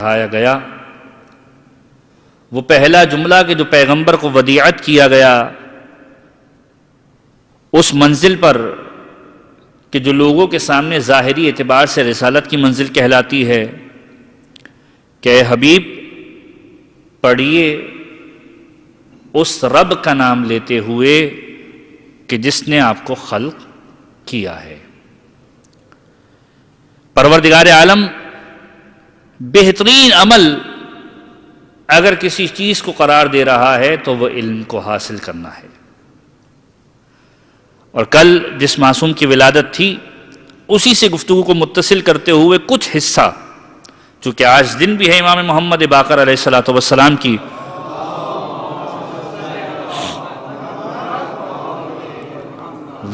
پڑھایا گیا، وہ پہلا جملہ کہ جو پیغمبر کو ودیعت کیا گیا اس منزل پر کہ جو لوگوں کے سامنے ظاہری اعتبار سے رسالت کی منزل کہلاتی ہے کہ اے حبیب پڑھیے اس رب کا نام لیتے ہوئے کہ جس نے آپ کو خلق کیا ہے۔ پروردگار عالم بہترین عمل اگر کسی چیز کو قرار دے رہا ہے تو وہ علم کو حاصل کرنا ہے۔ اور کل جس معصوم کی ولادت تھی اسی سے گفتگو کو متصل کرتے ہوئے کچھ حصہ، چونکہ آج دن بھی ہے امام محمد باقر علیہ السلام کی،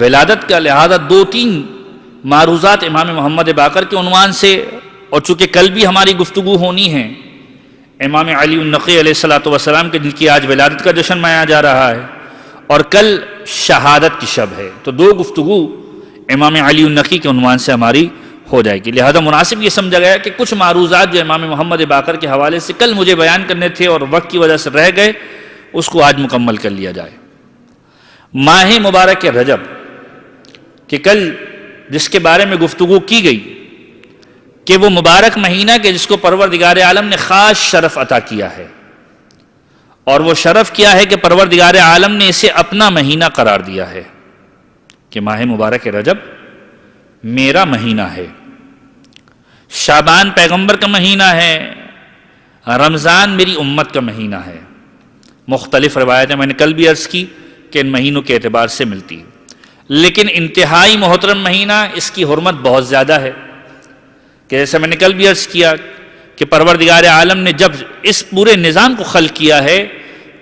ولادت کا لہذا 2-3 معروضات امام محمد باقر کے عنوان سے، اور چونکہ کل بھی ہماری گفتگو ہونی ہے امام علی النقی علیہ السلام کے جن کی آج ولادت کا جشن منایا جا رہا ہے، اور کل شہادت کی شب ہے، تو 2 گفتگو امام علی النقی کے عنوان سے ہماری ہو جائے گی۔ لہذا مناسب یہ سمجھا گیا کہ کچھ معروضات جو امام محمد باقر کے حوالے سے کل مجھے بیان کرنے تھے اور وقت کی وجہ سے رہ گئے، اس کو آج مکمل کر لیا جائے۔ ماہ مبارک رجب کہ کل جس کے بارے میں گفتگو کی گئی کہ وہ مبارک مہینہ کہ جس کو پروردگار عالم نے خاص شرف عطا کیا ہے، اور وہ شرف کیا ہے کہ پروردگار عالم نے اسے اپنا مہینہ قرار دیا ہے کہ ماہ مبارک رجب میرا مہینہ ہے، شعبان پیغمبر کا مہینہ ہے، رمضان میری امت کا مہینہ ہے۔ مختلف روایتیں میں نے کل بھی عرض کی کہ ان مہینوں کے اعتبار سے ملتی ہے، لیکن انتہائی محترم مہینہ، اس کی حرمت بہت زیادہ ہے کہ جیسے میں نے کل بھی عرض کیا کہ پروردگار عالم نے جب اس پورے نظام کو خلق کیا ہے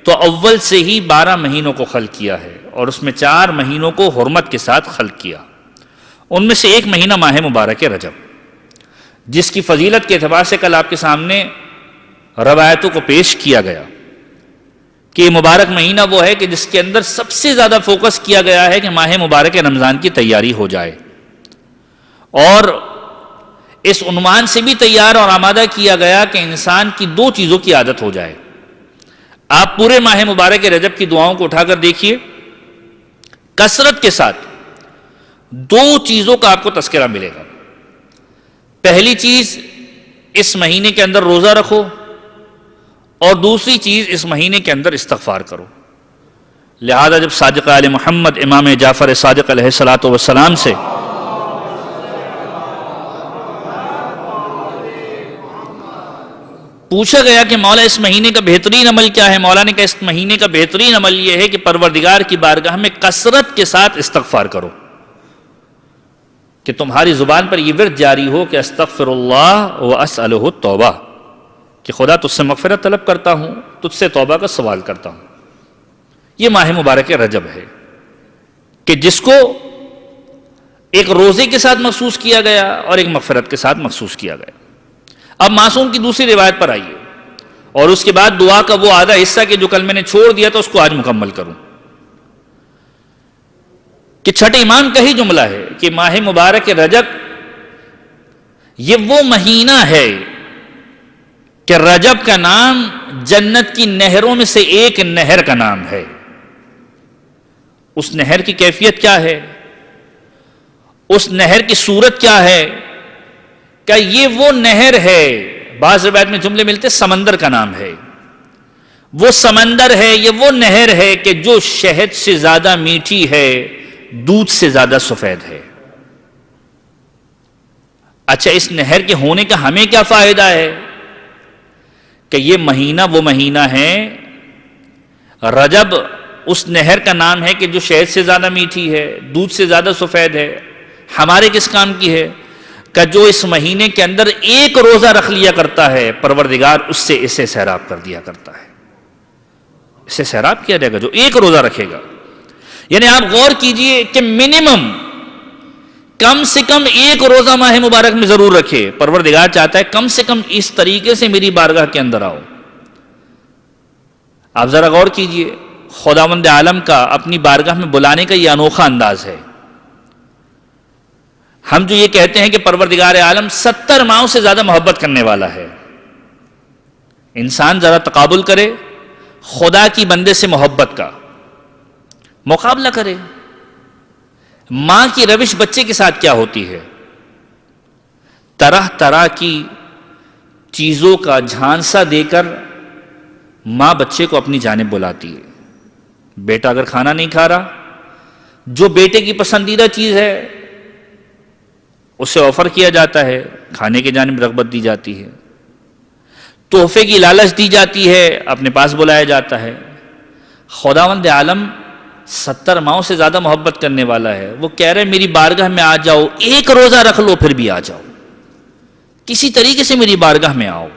تو اول سے ہی 12 مہینوں کو خلق کیا ہے، اور اس میں 4 مہینوں کو حرمت کے ساتھ خلق کیا۔ ان میں سے ایک مہینہ ماہ مبارک رجب، جس کی فضیلت کے اعتبار سے کل آپ کے سامنے روایتوں کو پیش کیا گیا کہ یہ مبارک مہینہ وہ ہے کہ جس کے اندر سب سے زیادہ فوکس کیا گیا ہے کہ ماہ مبارک رمضان کی تیاری ہو جائے، اور اس عنوان سے بھی تیار اور آمادہ کیا گیا کہ انسان کی 2 چیزوں کی عادت ہو جائے۔ آپ پورے ماہ مبارک رجب کی دعاؤں کو اٹھا کر دیکھیے، کثرت کے ساتھ 2 چیزوں کا آپ کو تذکرہ ملے گا۔ پہلی چیز، اس مہینے کے اندر روزہ رکھو، اور دوسری چیز، اس مہینے کے اندر استغفار کرو۔ لہذا جب صادق آل محمد امام جعفر صادق علیہ السلام سے پوچھا گیا کہ مولا اس مہینے کا بہترین عمل کیا ہے، مولا نے کہا اس مہینے کا بہترین عمل یہ ہے کہ پروردگار کی بارگاہ میں کثرت کے ساتھ استغفار کرو، کہ تمہاری زبان پر یہ ورد جاری ہو کہ استغفر اللہ واسألہ التوبہ، کہ خدا تجھ سے مغفرت طلب کرتا ہوں، تجھ سے توبہ کا سوال کرتا ہوں۔ یہ ماہ مبارک رجب ہے کہ جس کو ایک روزے کے ساتھ مخصوص کیا گیا اور ایک مغفرت کے ساتھ مخصوص کیا گیا۔ اب معصوم کی دوسری روایت پر آئیے، اور اس کے بعد دعا کا وہ آدھا حصہ کہ جو کل میں نے چھوڑ دیا تھا اس کو آج مکمل کروں، کہ چھٹے امام کا ہی جملہ ہے کہ ماہ مبارک رجب یہ وہ مہینہ ہے کہ رجب کا نام جنت کی نہروں میں سے ایک نہر کا نام ہے۔ اس نہر کی کیفیت کیا ہے، اس نہر کی صورت کیا ہے؟ کہ یہ وہ نہر ہے، بعض روایت میں جملے ملتے سمندر کا نام ہے، وہ سمندر ہے، یہ وہ نہر ہے کہ جو شہد سے زیادہ میٹھی ہے، دودھ سے زیادہ سفید ہے۔ اچھا، اس نہر کے ہونے کا ہمیں کیا فائدہ ہے؟ کہ یہ مہینہ وہ مہینہ ہے، رجب اس نہر کا نام ہے کہ جو شہد سے زیادہ میٹھی ہے، دودھ سے زیادہ سفید ہے۔ ہمارے کس کام کی ہے؟ کہ جو اس مہینے کے اندر ایک روزہ رکھ لیا کرتا ہے، پروردگار اس سے اسے سیراب کر دیا کرتا ہے۔ اسے سیراب کیا جائے گا جو ایک روزہ رکھے گا۔ یعنی آپ غور کیجئے کہ منیمم کم سے کم ایک روزہ ماہ مبارک میں ضرور رکھے۔ پروردگار چاہتا ہے کم سے کم اس طریقے سے میری بارگاہ کے اندر آؤ۔ آپ ذرا غور کیجئے، خداوند عالم کا اپنی بارگاہ میں بلانے کا یہ انوکھا انداز ہے۔ ہم جو یہ کہتے ہیں کہ پروردگار عالم 70 ماہوں سے زیادہ محبت کرنے والا ہے، انسان ذرا تقابل کرے خدا کی بندے سے محبت کا، مقابلہ کرے۔ ماں کی روش بچے کے ساتھ کیا ہوتی ہے؟ طرح طرح کی چیزوں کا جھانسا دے کر ماں بچے کو اپنی جانب بلاتی ہے۔ بیٹا اگر کھانا نہیں کھا رہا، جو بیٹے کی پسندیدہ چیز ہے اسے آفر کیا جاتا ہے، کھانے کی جانب رغبت دی جاتی ہے، تحفے کی لالچ دی جاتی ہے، اپنے پاس بلایا جاتا ہے۔ خداوند عالم 70 ماؤں سے زیادہ محبت کرنے والا ہے، وہ کہہ رہے میری بارگاہ میں آ جاؤ، ایک روزہ رکھ لو پھر بھی آ جاؤ، کسی طریقے سے میری بارگاہ میں آؤ،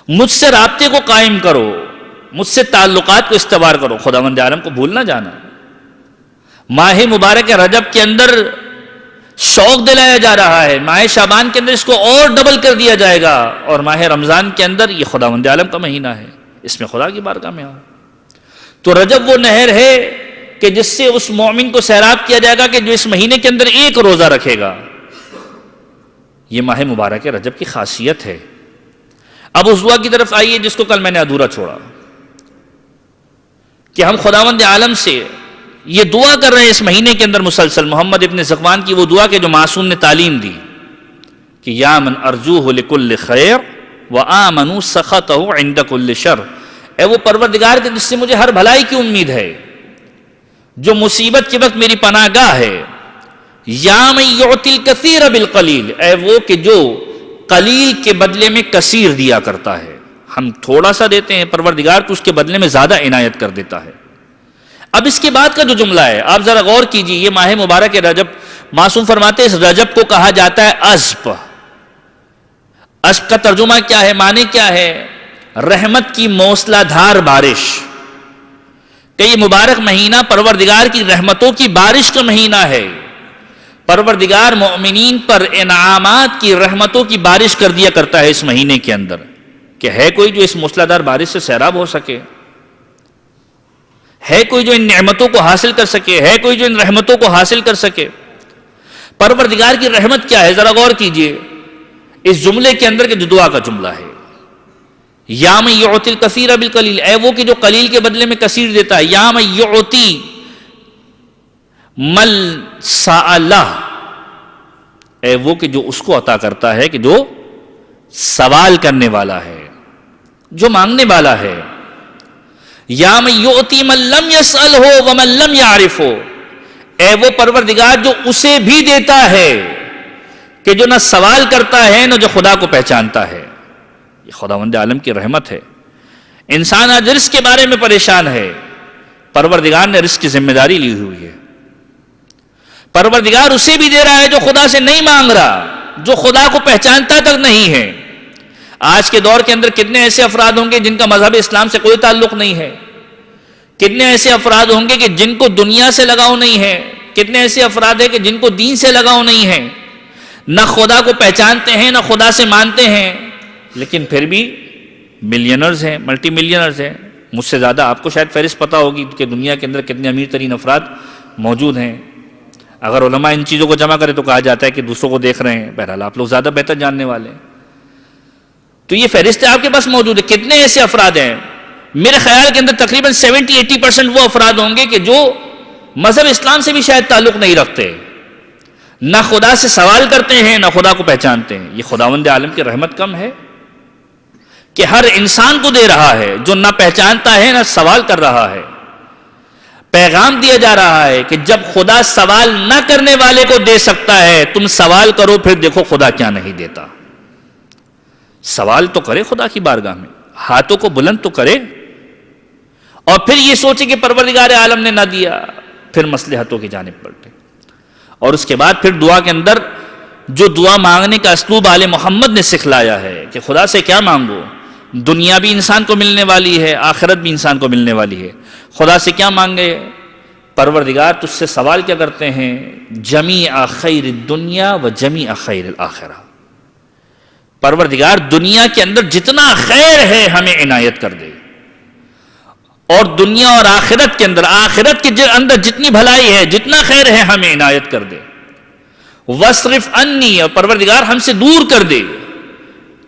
مجھ سے رابطے کو قائم کرو، مجھ سے تعلقات کو استوار کرو۔ خداوند عالم کو بھول نہ جانا۔ ماہ مبارک رجب کے اندر شوق دلایا جا رہا ہے، ماہ شعبان کے اندر اس کو اور ڈبل کر دیا جائے گا، اور ماہ رمضان کے اندر یہ خداوند عالم کا مہینہ ہے، اس میں خدا کی بارگاہ میں آؤ۔ تو رجب وہ نہر ہے کہ جس سے اس مومن کو سیراب کیا جائے گا کہ جو اس مہینے کے اندر ایک روزہ رکھے گا۔ یہ ماہ مبارک رجب کی خاصیت ہے۔ اب اس دعا کی طرف آئیے جس کو کل میں نے ادھورا چھوڑا، کہ ہم خداوند عالم سے یہ دعا کر رہے ہیں اس مہینے کے اندر مسلسل، محمد ابن ذکوان کی وہ دعا کہ جو معصوم نے تعلیم دی، کہ یا من ارجوہ لکل خیر وآمنوا سخطہ عند کل شر، اے وہ پروردگار کے جس سے مجھے ہر بھلائی کی امید ہے، جو مصیبت کے وقت میری پناہ گاہ ہے۔ یا من یعطی الکثیر بالقلیل، اے وہ کہ جو قلیل کے بدلے میں کثیر دیا کرتا ہے۔ ہم تھوڑا سا دیتے ہیں، پروردگار تو اس کے بدلے میں زیادہ عنایت کر دیتا ہے۔ اب اس کے بعد کا جو جملہ ہے آپ ذرا غور کیجئے، یہ ماہ مبارک رجب، معصوم فرماتے ہیں اس رجب کو کہا جاتا ہے ازب۔ ازب کا ترجمہ کیا ہے، معنی کیا ہے؟ رحمت کی موسلا دھار بارش، کہ یہ مبارک مہینہ پروردگار کی رحمتوں کی بارش کا مہینہ ہے۔ پروردگار مومنین پر انعامات کی رحمتوں کی بارش کر دیا کرتا ہے اس مہینے کے اندر، کہ ہے کوئی جو اس موسلا دھار بارش سے سیراب ہو سکے؟ ہے کوئی جو ان نعمتوں کو حاصل کر سکے؟ ہے کوئی جو ان رحمتوں کو حاصل کر سکے؟ پروردگار کی رحمت کیا ہے ذرا غور کیجئے اس جملے کے اندر کہ جو دعا کا جملہ ہے، یا من یعطی الکثیر بالقلیل، اے وہ کہ جو قلیل کے بدلے میں کثیر دیتا ہے۔ یا من یعطی من سألہ، اے وہ کہ جو اس کو عطا کرتا ہے کہ جو سوال کرنے والا ہے، جو مانگنے والا ہے۔ یا من یعطی من لم یسألہ ومن لم یعرفہ، اے وہ پروردگار جو اسے بھی دیتا ہے کہ جو نہ سوال کرتا ہے نہ جو خدا کو پہچانتا ہے۔ یہ خداوند عالم کی رحمت ہے۔ انسان آج رزق کے بارے میں پریشان ہے، پروردگار نے رزق کی ذمہ داری لی ہوئی ہے۔ پروردگار اسے بھی دے رہا ہے جو خدا سے نہیں مانگ رہا، جو خدا کو پہچانتا تک نہیں ہے۔ آج کے دور کے اندر کتنے ایسے افراد ہوں گے جن کا مذہب اسلام سے کوئی تعلق نہیں ہے؟ کتنے ایسے افراد ہوں گے کہ جن کو دنیا سے لگاؤ نہیں ہے؟ کتنے ایسے افراد ہیں کہ جن کو دین سے لگاؤ نہیں ہے؟ نہ خدا کو پہچانتے ہیں نہ خدا سے مانتے ہیں، لیکن پھر بھی ملینرز ہیں، ملٹی ملینرز ہیں۔ مجھ سے زیادہ آپ کو شاید فہرست پتہ ہوگی کہ دنیا کے اندر کتنے امیر ترین افراد موجود ہیں۔ اگر علماء ان چیزوں کو جمع کرے تو کہا جاتا ہے کہ دوسروں کو دیکھ رہے ہیں، بہرحال آپ لوگ زیادہ بہتر جاننے والے ہیں۔ تو یہ فہرستیں آپ کے پاس موجود ہے، کتنے ایسے افراد ہیں؟ میرے خیال کے اندر تقریباً 70-80% وہ افراد ہوں گے کہ جو مذہب اسلام سے بھی شاید تعلق نہیں رکھتے، نہ خدا سے سوال کرتے ہیں نہ خدا کو پہچانتے ہیں۔ یہ خداوند عالم کی رحمت کم ہے کہ ہر انسان کو دے رہا ہے جو نہ پہچانتا ہے نہ سوال کر رہا ہے۔ پیغام دیا جا رہا ہے کہ جب خدا سوال نہ کرنے والے کو دے سکتا ہے، تم سوال کرو پھر دیکھو خدا کیا نہیں دیتا۔ سوال تو کرے خدا کی بارگاہ میں، ہاتھوں کو بلند تو کرے، اور پھر یہ سوچے کہ پروردگار عالم نے نہ دیا، پھر مصلحتوں کی جانب پلٹے۔ اور اس کے بعد پھر دعا کے اندر جو دعا مانگنے کا اسلوب آل محمد نے سکھلایا ہے کہ خدا سے کیا مانگو، دنیا بھی انسان کو ملنے والی ہے، آخرت بھی انسان کو ملنے والی ہے۔ خدا سے کیا مانگے؟ پروردگار تجھ سے سوال کیا کرتے ہیں؟ جمیع خیر الدنیا و جمیع خیر الآخرہ، پروردگار دنیا کے اندر جتنا خیر ہے ہمیں عنایت کر دے، اور دنیا اور آخرت کے اندر، آخرت کے اندر جتنی بھلائی ہے، جتنا خیر ہے ہمیں عنایت کر دے۔ وَاصْرِفْ عَنِّي، اور پروردگار ہم سے دور کر دے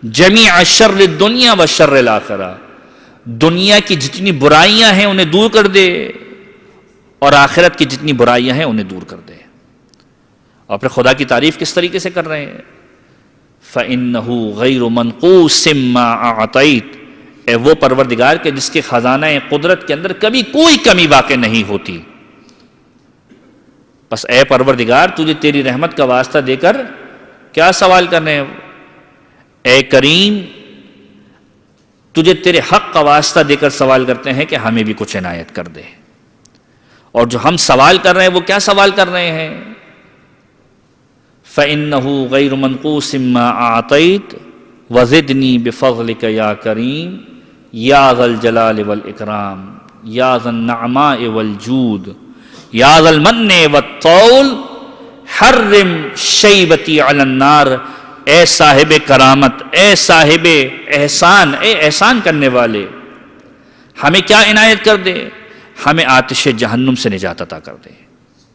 جمیع الشر الدنیا والشر الآخرہ، دنیا کی جتنی برائیاں ہیں انہیں دور کر دے اور آخرت کی جتنی برائیاں ہیں انہیں دور کر دے۔ اور پھر خدا کی تعریف کس طریقے سے کر رہے ہیں؟ فَإِنَّهُ غَيْرُ مَنْقُوسٍ مَّا أَعْطَيْتَ، اے وہ پروردگار کے جس کے خزانہ قدرت کے اندر کبھی کوئی کمی واقع نہیں ہوتی، بس اے پروردگار تجھے تیری رحمت کا واسطہ دے کر کیا سوال کرنے ہیں؟ اے کریم تجھے تیرے حق کا واسطہ دے کر سوال کرتے ہیں کہ ہمیں بھی کچھ عنایت کر دے۔ اور جو ہم سوال کر رہے ہیں وہ کیا سوال کر رہے ہیں؟ فَإِنَّهُ غَيْرُ مَنْقُوسٍ مَّا أَعْطَيْتَ وَزِدْنِي بِفَضْلِكَ يَا كَرِيمُ يَا ذَا الْجَلَالِ وَالْإِكْرَامِ يَا ذَا النَّعْمَاءِ وَالْجُودِ يَا ذَا الْمَنِّ وَالطَّوْلِ حَرِّمْ شَيْبَتِي عَلَى النَّارِ، اے صاحب کرامت، اے صاحب احسان، اے احسان کرنے والے، ہمیں کیا عنایت کر دے؟ ہمیں آتش جہنم سے نجات عطا کر دے۔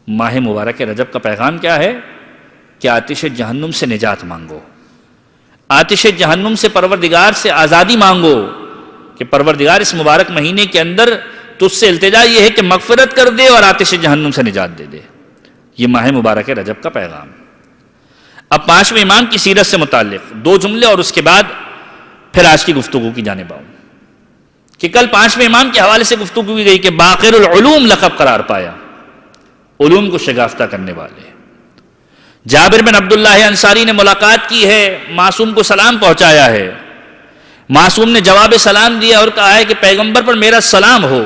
ماہ مبارک رجب کا پیغام کیا ہے؟ کہ آتش جہنم سے نجات مانگو، آتش جہنم سے پروردگار سے آزادی مانگو، کہ پروردگار اس مبارک مہینے کے اندر تجھ سے التجا یہ ہے کہ مغفرت کر دے اور آتش جہنم سے نجات دے دے۔ یہ ماہ مبارک رجب کا پیغام۔ اب پانچویں امام کی سیرت سے متعلق دو جملے اور اس کے بعد پھر آج کی گفتگو کی جانب آؤں کہ کل پانچویں امام کے حوالے سے گفتگو کی گئی کہ باقر العلوم لقب قرار پایا، علوم کو شگافتہ کرنے والے۔ جابر بن عبداللہ انصاری نے ملاقات کی ہے، معصوم کو سلام پہنچایا ہے، معصوم نے جواب سلام دیا اور کہا ہے کہ پیغمبر پر میرا سلام ہو۔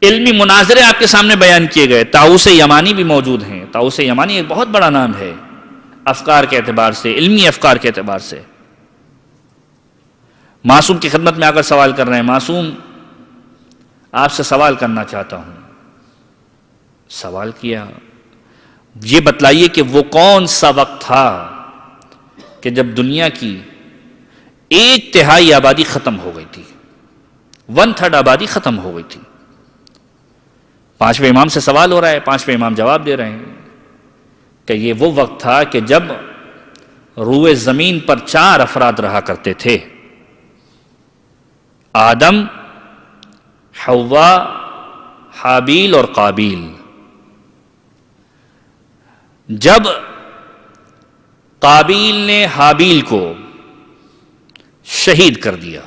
علمی مناظرے آپ کے سامنے بیان کیے گئے، طاؤس یمانی بھی موجود ہیں۔ طاؤس یمانی ایک بہت بڑا نام ہے افکار کے اعتبار سے، علمی افکار کے اعتبار سے۔ معصوم کی خدمت میں آ کر سوال کر رہے ہیں، معصوم آپ سے سوال کرنا چاہتا ہوں۔ سوال کیا، یہ بتلائیے کہ وہ کون سا وقت تھا کہ جب دنیا کی 1/3 آبادی ختم ہو گئی تھی، 1/3 آبادی ختم ہو گئی تھی۔ پانچویں امام سے سوال ہو رہا ہے، پانچویں امام جواب دے رہے ہیں کہ یہ وہ وقت تھا کہ جب روئے زمین پر 4 افراد رہا کرتے تھے، آدم، حوا، حابیل اور قابیل۔ جب قابیل نے حابیل کو شہید کر دیا،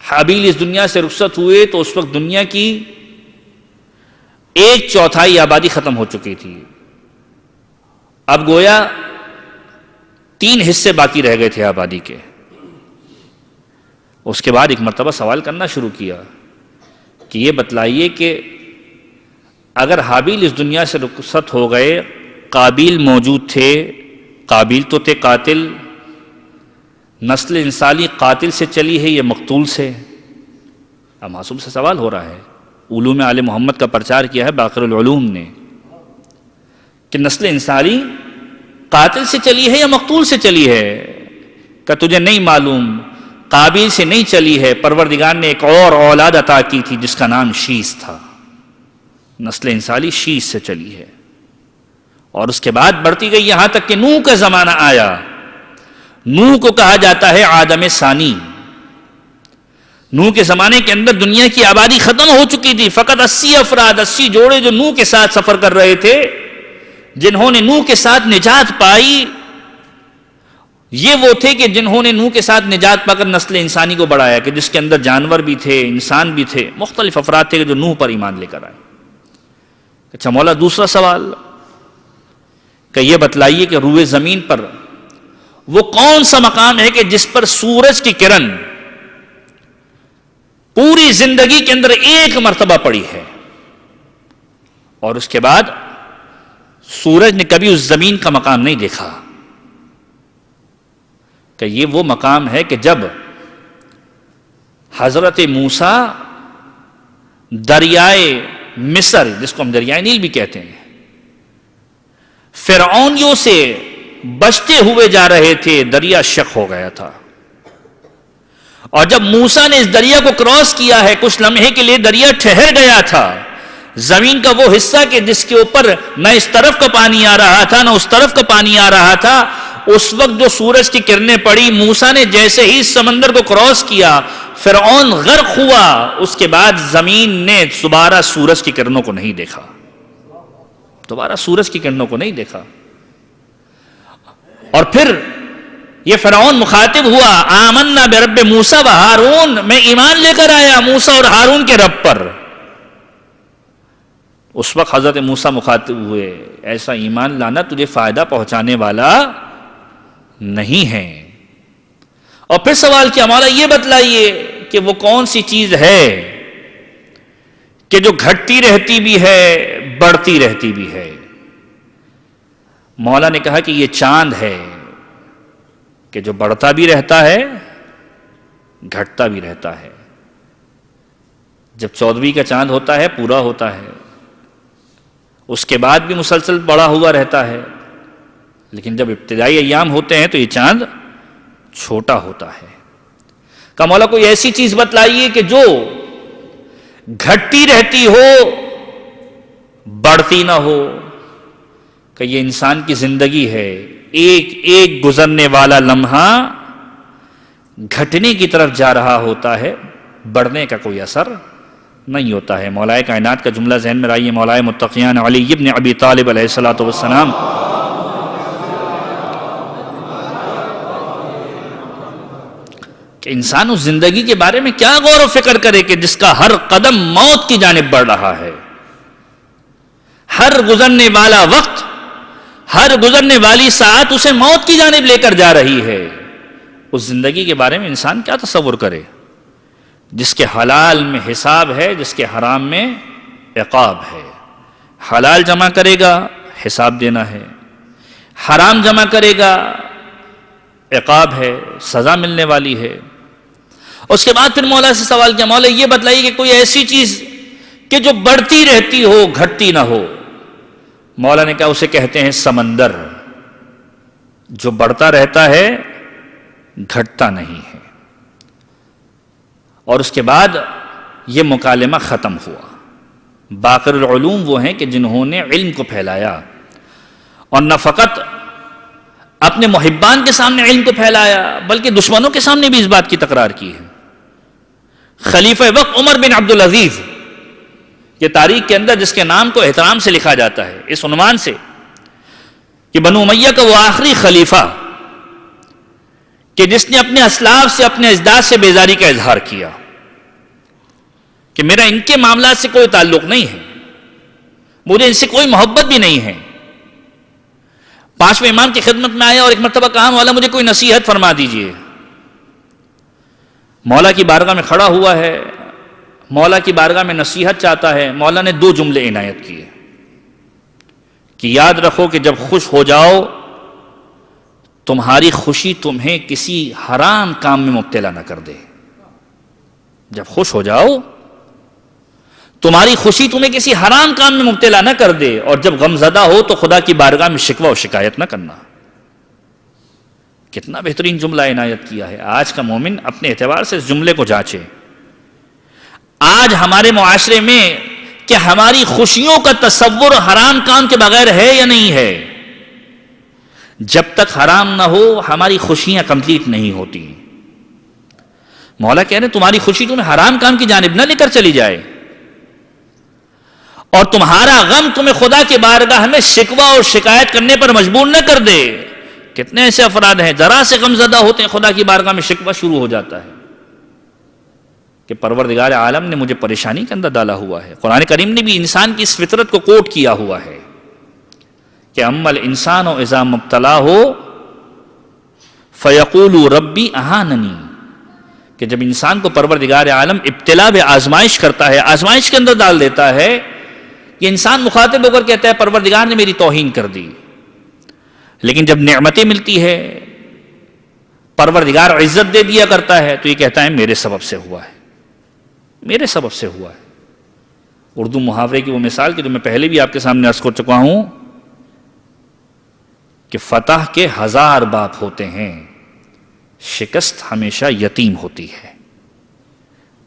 حابیل اس دنیا سے رخصت ہوئے تو اس وقت دنیا کی 1/4 آبادی ختم ہو چکی تھی۔ اب گویا 3 حصے باقی رہ گئے تھے آبادی کے۔ اس کے بعد ایک مرتبہ سوال کرنا شروع کیا کہ یہ بتلائیے کہ اگر حابیل اس دنیا سے رخصت ہو گئے، قابیل موجود تھے، قابیل تو تھے قاتل، نسل انسانی قاتل سے چلی ہے یا مقتول سے؟ اب معصوم سے سوال ہو رہا ہے۔ علوم آل محمد کا پرچار کیا ہے باقر العلوم نے کہ نسل انسانی قاتل سے چلی ہے یا مقتول سے چلی ہے؟ کہ تجھے نہیں معلوم، قابیل سے نہیں چلی ہے، پروردگار نے ایک اور اولاد عطا کی تھی جس کا نام شیث تھا، نسل انسانی شیث سے چلی ہے۔ اور اس کے بعد بڑھتی گئی یہاں تک کہ نوح کا زمانہ آیا۔ نوح کو کہا جاتا ہے آدم ثانی۔ نوح کے زمانے کے اندر دنیا کی آبادی ختم ہو چکی تھی، فقط 80 افراد، 80 جوڑے جو نوح کے ساتھ سفر کر رہے تھے، جنہوں نے نوح کے ساتھ نجات پائی، یہ وہ تھے کہ جنہوں نے نوح کے ساتھ نجات پا کر نسل انسانی کو بڑھایا، کہ جس کے اندر جانور بھی تھے، انسان بھی تھے، مختلف افراد تھے جو نوح پر ایمان لے کر آئے۔ اچھا مولا، دوسرا سوال کہ یہ بتلائیے کہ روئے زمین پر وہ کون سا مقام ہے کہ جس پر سورج کی کرن پوری زندگی کے اندر ایک مرتبہ پڑی ہے اور اس کے بعد سورج نے کبھی اس زمین کا مقام نہیں دیکھا؟ کہ یہ وہ مقام ہے کہ جب حضرت موسیٰ دریائے مصر، جس کو ہم دریائے نیل بھی کہتے ہیں، فرعونیوں سے بچتے ہوئے جا رہے تھے، دریا شق ہو گیا تھا، اور جب موسیٰ نے اس دریا کو کراس کیا ہے، کچھ لمحے کے لیے دریا ٹھہر گیا تھا۔ زمین کا وہ حصہ کہ جس کے اوپر نہ اس طرف کا پانی آ رہا تھا نہ اس طرف کا پانی آ رہا تھا، اس وقت جو سورج کی کرنیں پڑی، موسیٰ نے جیسے ہی سمندر کو کراس کیا فرعون غرق ہوا، اس کے بعد زمین نے دوبارہ سورج کی کرنوں کو نہیں دیکھا، دوبارہ سورج کی کرنوں کو نہیں دیکھا۔ اور پھر یہ فرعون مخاطب ہوا، آمنا برب موسیٰ و ہارون، میں ایمان لے کر آیا موسیٰ اور ہارون کے رب پر۔ اس وقت حضرت موسیٰ مخاطب ہوئے، ایسا ایمان لانا تجھے فائدہ پہنچانے والا نہیں ہے۔ اور پھر سوال کیا، مولا یہ بتلائیے کہ وہ کون سی چیز ہے کہ جو گھٹتی رہتی بھی ہے بڑھتی رہتی بھی ہے؟ مولا نے کہا کہ یہ چاند ہے کہ جو بڑھتا بھی رہتا ہے گھٹتا بھی رہتا ہے۔ جب 14ویں کا چاند ہوتا ہے پورا ہوتا ہے، اس کے بعد بھی مسلسل بڑا ہوا رہتا ہے، لیکن جب ابتدائی ایام ہوتے ہیں تو یہ چاند چھوٹا ہوتا ہے۔ کہ مولا کوئی ایسی چیز بتلائیے کہ جو گھٹتی رہتی ہو بڑھتی نہ ہو۔ کہ یہ انسان کی زندگی ہے، ایک ایک گزرنے والا لمحہ گھٹنے کی طرف جا رہا ہوتا ہے، بڑھنے کا کوئی اثر نہیں ہوتا ہے۔ مولا کائنات کا جملہ ذہن میں رائیے، مولا متقیان علی ابن ابی طالب علیہ الصلوۃ والسلام کہ انسان اس زندگی کے بارے میں کیا غور و فکر کرے کہ جس کا ہر قدم موت کی جانب بڑھ رہا ہے، ہر گزرنے والا وقت، ہر گزرنے والی ساعت اسے موت کی جانب لے کر جا رہی ہے۔ اس زندگی کے بارے میں انسان کیا تصور کرے جس کے حلال میں حساب ہے، جس کے حرام میں عقاب ہے۔ حلال جمع کرے گا حساب دینا ہے، حرام جمع کرے گا عقاب ہے، سزا ملنے والی ہے۔ اس کے بعد پھر مولا سے سوال کیا، مولا یہ بتلائیے کہ کوئی ایسی چیز کہ جو بڑھتی رہتی ہو گھٹتی نہ ہو۔ مولا نے کہا اسے کہتے ہیں سمندر، جو بڑھتا رہتا ہے گھٹتا نہیں ہے۔ اور اس کے بعد یہ مکالمہ ختم ہوا۔ باقر العلوم وہ ہیں کہ جنہوں نے علم کو پھیلایا، اور نہ فقط اپنے محبان کے سامنے علم کو پھیلایا بلکہ دشمنوں کے سامنے بھی اس بات کی تکرار کی ہے۔ خلیفہ وقت عمر بن عبدالعزیز، یہ تاریخ کے اندر جس کے نام کو احترام سے لکھا جاتا ہے اس عنوان سے کہ بنو امیہ کا وہ آخری خلیفہ کہ جس نے اپنے اسلاف سے، اپنے اجداد سے بیزاری کا اظہار کیا کہ میرا ان کے معاملات سے کوئی تعلق نہیں ہے، مجھے ان سے کوئی محبت بھی نہیں ہے۔ 5ویں امام کی خدمت میں آیا اور ایک مرتبہ کہا مولا مجھے کوئی نصیحت فرما دیجئے۔ مولا کی بارگاہ میں کھڑا ہوا ہے، مولا کی بارگاہ میں نصیحت چاہتا ہے۔ مولا نے 2 جملے عنایت کیے کہ یاد رکھو کہ جب خوش ہو جاؤ تمہاری خوشی تمہیں کسی حرام کام میں مبتلا نہ کر دے۔ جب خوش ہو جاؤ تمہاری خوشی تمہیں کسی حرام کام میں مبتلا نہ کر دے، اور جب غم زدہ ہو تو خدا کی بارگاہ میں شکوہ و شکایت نہ کرنا۔ کتنا بہترین جملہ عنایت کیا ہے۔ آج کا مومن اپنے اعتبار سے اس جملے کو جانچے۔ آج ہمارے معاشرے میں کہ ہماری خوشیوں کا تصور حرام کام کے بغیر ہے یا نہیں ہے؟ جب تک حرام نہ ہو ہماری خوشیاں کمپلیٹ نہیں ہوتی۔ مولا کہہ رہے ہیں تمہاری خوشی تمہیں حرام کام کی جانب نہ لے کر چلی جائے، اور تمہارا غم تمہیں خدا کی بارگاہ میں شکوہ اور شکایت کرنے پر مجبور نہ کر دے۔ کتنے ایسے افراد ہیں ذرا سے غم زدہ ہوتے ہیں خدا کی بارگاہ میں شکوہ شروع ہو جاتا ہے کہ پروردگار عالم نے مجھے پریشانی کے اندر ڈالا ہوا ہے۔ قرآن کریم نے بھی انسان کی اس فطرت کو کوٹ کیا ہوا ہے کہ اما الانسان اذا مبتلاه فیقول ربی اہاننی، کہ جب انسان کو پروردگار عالم ابتلا بے آزمائش کرتا ہے، آزمائش کے اندر ڈال دیتا ہے، کہ انسان مخاطب ہو کر کہتا ہے پروردگار نے میری توہین کر دی۔ لیکن جب نعمتیں ملتی ہے پروردگار عزت دے دیا کرتا ہے تو یہ کہتا ہے میرے سبب سے ہوا ہے، میرے سبب سے ہوا ہے۔ اردو محاورے کی وہ مثال کہ جو میں پہلے بھی آپ کے سامنے عرض کر چکا ہوں کہ فتح کے 1000 باپ ہوتے ہیں، شکست ہمیشہ یتیم ہوتی ہے۔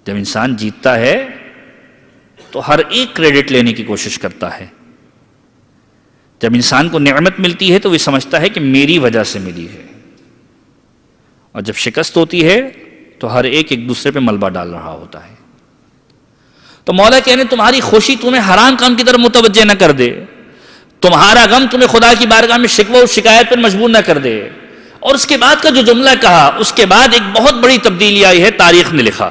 جب انسان جیتتا ہے تو ہر ایک کریڈٹ لینے کی کوشش کرتا ہے، جب انسان کو نعمت ملتی ہے تو وہ سمجھتا ہے کہ میری وجہ سے ملی ہے، اور جب شکست ہوتی ہے تو ہر ایک دوسرے پہ ملبہ ڈال رہا ہوتا ہے۔ تو مولا کہنے تمہاری خوشی تمہیں حرام کام کی طرف متوجہ نہ کر دے، تمہارا غم تمہیں خدا کی بارگاہ میں شکوہ و شکایت پر مجبور نہ کر دے۔ اور اس کے بعد کا جو جملہ کہا، اس کے بعد ایک بہت بڑی تبدیلی آئی ہے، تاریخ نے لکھا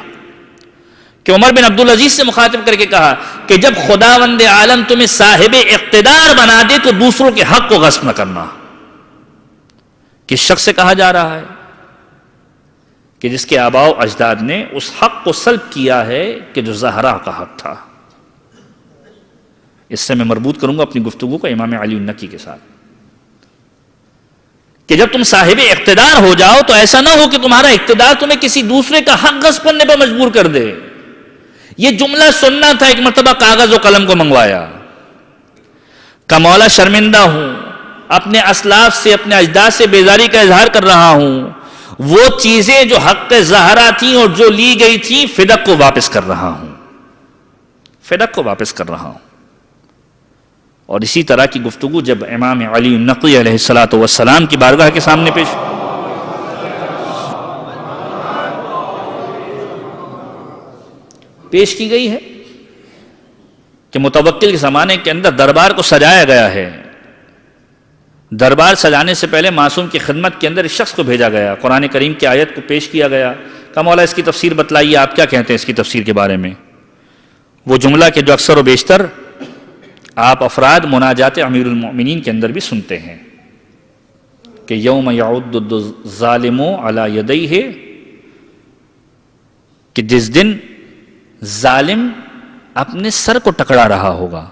کہ عمر بن عبدالعزیز سے مخاطب کر کے کہا کہ جب خداوند عالم تمہیں صاحب اقتدار بنا دے تو دوسروں کے حق کو غصب نہ کرنا۔ کس شخص سے کہا جا رہا ہے؟ کہ جس کے آباء و اجداد نے اس حق کو سلب کیا ہے کہ جو زہرا کا حق تھا۔ اس سے میں مربوط کروں گا اپنی گفتگو کو امام علی النقی کے ساتھ، کہ جب تم صاحب اقتدار ہو جاؤ تو ایسا نہ ہو کہ تمہارا اقتدار تمہیں کسی دوسرے کا حق غصب کرنے پر مجبور کر دے۔ یہ جملہ سننا تھا، ایک مرتبہ کاغذ و قلم کو منگوایا کہ مولا شرمندہ ہوں، اپنے اسلاف سے اپنے اجداد سے بیزاری کا اظہار کر رہا ہوں، وہ چیزیں جو حق زہرا تھیں اور جو لی گئی تھیں فدق کو واپس کر رہا ہوں، فدق کو واپس کر رہا ہوں۔ اور اسی طرح کی گفتگو جب امام علی النقی علیہ الصلوۃ والسلام کی بارگاہ کے سامنے پیش کی گئی ہے کہ متوکل کے زمانے کے اندر دربار کو سجایا گیا ہے، دربار سجانے سے پہلے معصوم کی خدمت کے اندر اس شخص کو بھیجا گیا، قرآن کریم کی آیت کو پیش کیا گیا کہ مولا اس کی تفسیر بتلائیے، آپ کیا کہتے ہیں اس کی تفسیر کے بارے میں؟ وہ جملہ کہ جو اکثر و بیشتر آپ افراد مناجات امیر المؤمنین کے اندر بھی سنتے ہیں کہ یوم یعض الظالم علی یدیہ، کہ جس دن ظالم اپنے سر کو ٹکرا رہا ہوگا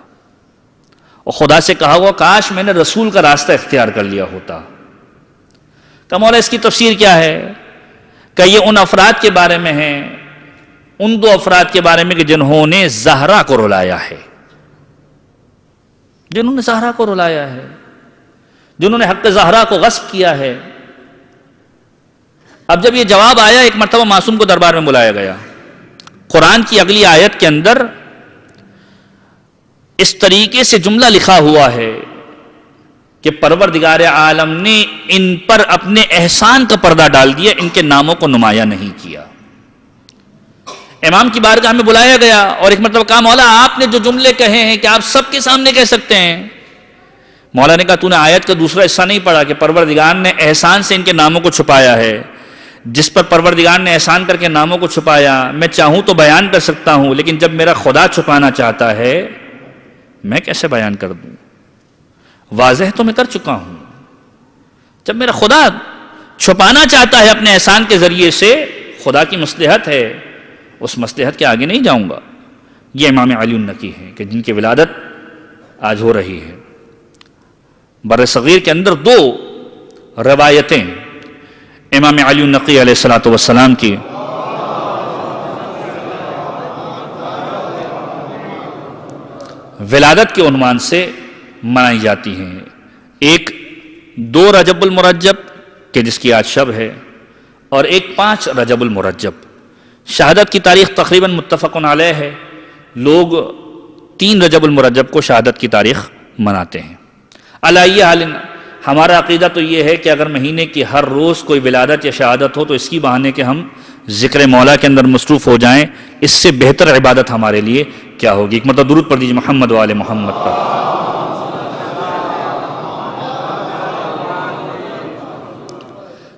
اور خدا سے کہا ہوگا کاش میں نے رسول کا راستہ اختیار کر لیا ہوتا۔ کہ مولا اس کی تفسیر کیا ہے؟ کہ یہ ان افراد کے بارے میں ہے، ان دو افراد کے بارے میں کہ جنہوں نے زہرا کو رلایا ہے، جنہوں نے زہرا کو رلایا ہے، جنہوں نے حق زہرا کو غصب کیا ہے۔ اب جب یہ جواب آیا، ایک مرتبہ معصوم کو دربار میں بلایا گیا۔ قرآن کی اگلی آیت کے اندر اس طریقے سے جملہ لکھا ہوا ہے کہ پروردگار عالم نے ان پر اپنے احسان کا پردہ ڈال دیا، ان کے ناموں کو نمایاں نہیں کیا۔ امام کی بارگاہ میں بلایا گیا اور ایک مرتبہ کہا مولا آپ نے جو جملے کہے ہیں کہ آپ سب کے سامنے کہہ سکتے ہیں؟ مولا نے کہا تو نے آیت کا دوسرا حصہ نہیں پڑھا کہ پروردگار نے احسان سے ان کے ناموں کو چھپایا ہے۔ جس پر پروردگار نے احسان کر کے ناموں کو چھپایا، میں چاہوں تو بیان کر سکتا ہوں، لیکن جب میرا خدا چھپانا چاہتا ہے میں کیسے بیان کر دوں؟ واضح تو میں کر چکا ہوں، جب میرا خدا چھپانا چاہتا ہے اپنے احسان کے ذریعے سے، خدا کی مصلحت ہے، اس مصلحت کے آگے نہیں جاؤں گا۔ یہ امام علی النقی ہیں کہ جن کی ولادت آج ہو رہی ہے۔ بر صغیر کے اندر دو روایتیں امام علی النقی علیہ الصلوۃ والسلام کی ولادت کے عنوان سے منائی جاتی ہیں۔ ایک 2 رجب المرجب کہ جس کی آج شب ہے، اور ایک 5 رجب المرجب۔ شہادت کی تاریخ تقریباً متفق علیہ ہے، لوگ 3 رجب المرجب کو شہادت کی تاریخ مناتے ہیں۔ علی حال ہمارا عقیدہ تو یہ ہے کہ اگر مہینے کی ہر روز کوئی ولادت یا شہادت ہو تو اس کی بہانے کہ ہم ذکر مولا کے اندر مصروف ہو جائیں، اس سے بہتر عبادت ہمارے لیے کیا ہوگی؟ ایک مرتبہ درود پڑھ دیجیے محمد و آل محمد پر۔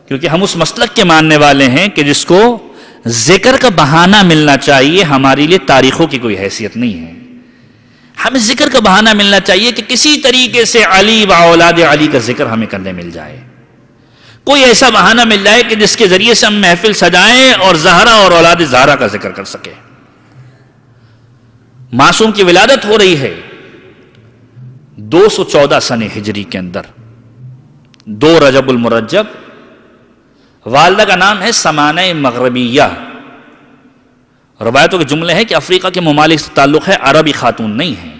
کیونکہ ہم اس مسلک کے ماننے والے ہیں کہ جس کو ذکر کا بہانہ ملنا چاہیے، ہمارے لیے تاریخوں کی کوئی حیثیت نہیں ہے۔ ہمیں ذکر کا بہانہ ملنا چاہیے کہ کسی طریقے سے علی و اولاد علی کا ذکر ہمیں کرنے مل جائے، کوئی ایسا بہانہ مل جائے کہ جس کے ذریعے سے ہم محفل سجائیں اور زہرا اور اولاد زہرا کا ذکر کر سکیں۔ معصوم کی ولادت ہو رہی ہے 214 سن ہجری کے اندر، 2 رجب المرجب۔ والدہ کا نام ہے سمانہ مغربیہ۔ روایتوں کے جملے ہیں کہ افریقہ کے ممالک سے تعلق ہے، عربی خاتون نہیں ہے۔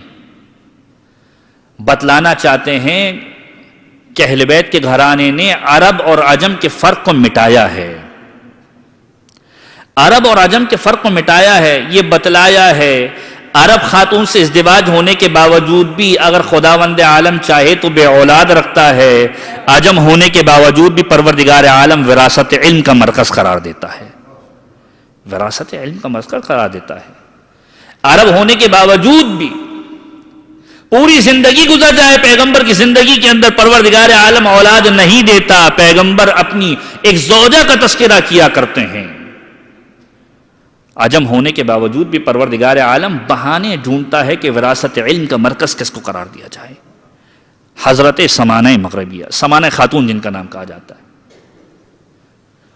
بتلانا چاہتے ہیں کہ اہل بیت کے گھرانے نے عرب اور عجم کے فرق کو مٹایا ہے، عرب اور عجم کے فرق کو مٹایا ہے، یہ بتلایا ہے عرب خاتون سے ازدواج ہونے کے باوجود بھی اگر خداوند عالم چاہے تو بے اولاد رکھتا ہے، عجم ہونے کے باوجود بھی پروردگار عالم وراثت علم کا مرکز قرار دیتا ہے، وراثت علم کا مرکز قرار دیتا ہے۔ عرب ہونے کے باوجود بھی پوری زندگی گزر جائے پیغمبر کی زندگی کے اندر، پروردگار عالم اولاد نہیں دیتا، پیغمبر اپنی ایک زوجہ کا تذکرہ کیا کرتے ہیں۔ عجم ہونے کے باوجود بھی پروردگار عالم بہانے ڈھونڈتا ہے کہ وراثت علم کا مرکز کس کو قرار دیا جائے۔ حضرت سمانہ مغربیہ، سمانہ خاتون جن کا نام کہا جاتا ہے،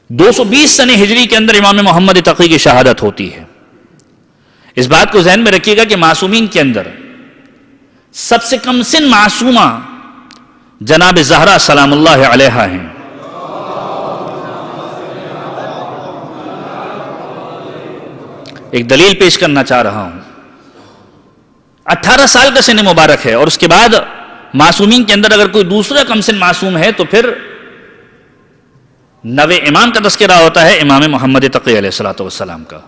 220 سنہ ہجری کے اندر امام محمد تقی کی شہادت ہوتی ہے۔ اس بات کو ذہن میں رکھیے گا کہ معصومین کے اندر سب سے کم سن معصومہ جناب زہرا سلام اللہ علیہا ہیں۔ ایک دلیل پیش کرنا چاہ رہا ہوں، 18 سال کا سن مبارک ہے، اور اس کے بعد معصومین کے اندر اگر کوئی دوسرا کم سن معصوم ہے تو پھر نوے امام کا تذکرہ ہوتا ہے، امام محمد تقی علیہ السلام کا۔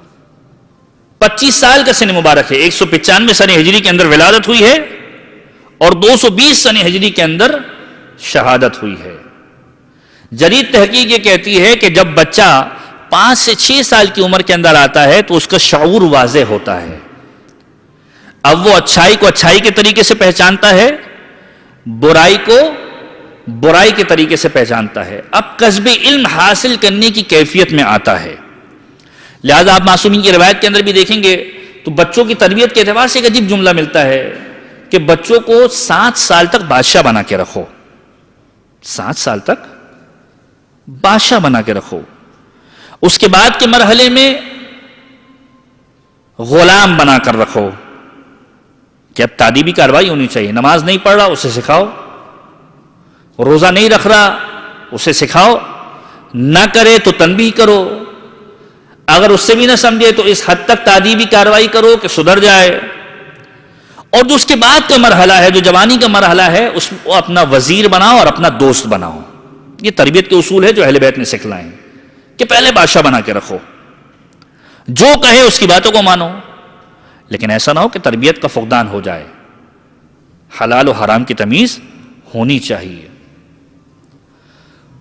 25 سال کا سن مبارک ہے، 195 سنہ ہجری کے اندر ولادت ہوئی ہے اور 220 سنہ ہجری کے اندر شہادت ہوئی ہے۔ جدید تحقیق یہ کہتی ہے کہ جب بچہ 5 سے 6 سال کی عمر کے اندر آتا ہے تو اس کا شعور واضح ہوتا ہے، اب وہ اچھائی کو اچھائی کے طریقے سے پہچانتا ہے، برائی کو برائی کے طریقے سے پہچانتا ہے، اب کسب علم حاصل کرنے کی کیفیت میں آتا ہے۔ لہذا آپ معصومین کی روایت کے اندر بھی دیکھیں گے تو بچوں کی تربیت کے اعتبار سے ایک عجیب جملہ ملتا ہے کہ بچوں کو 7 سال تک بادشاہ بنا کے رکھو، 7 سال تک بادشاہ بنا کے رکھو، اس کے بعد کے مرحلے میں غلام بنا کر رکھو کہ اب تادیبی کارروائی ہونی چاہیے، نماز نہیں پڑھ رہا اسے سکھاؤ، روزہ نہیں رکھ رہا اسے سکھاؤ، نہ کرے تو تنبیہ کرو، اگر اس سے بھی نہ سمجھے تو اس حد تک تادیبی کارروائی کرو کہ سدھر جائے، اور جو اس کے بعد کا مرحلہ ہے، جو جوانی کا مرحلہ ہے، اس کو اپنا وزیر بناؤ اور اپنا دوست بناؤ۔ یہ تربیت کے اصول ہے جو اہل بیت نے سکھلائے ہیں کہ پہلے بادشاہ بنا کے رکھو، جو کہے اس کی باتوں کو مانو، لیکن ایسا نہ ہو کہ تربیت کا فقدان ہو جائے، حلال و حرام کی تمیز ہونی چاہیے۔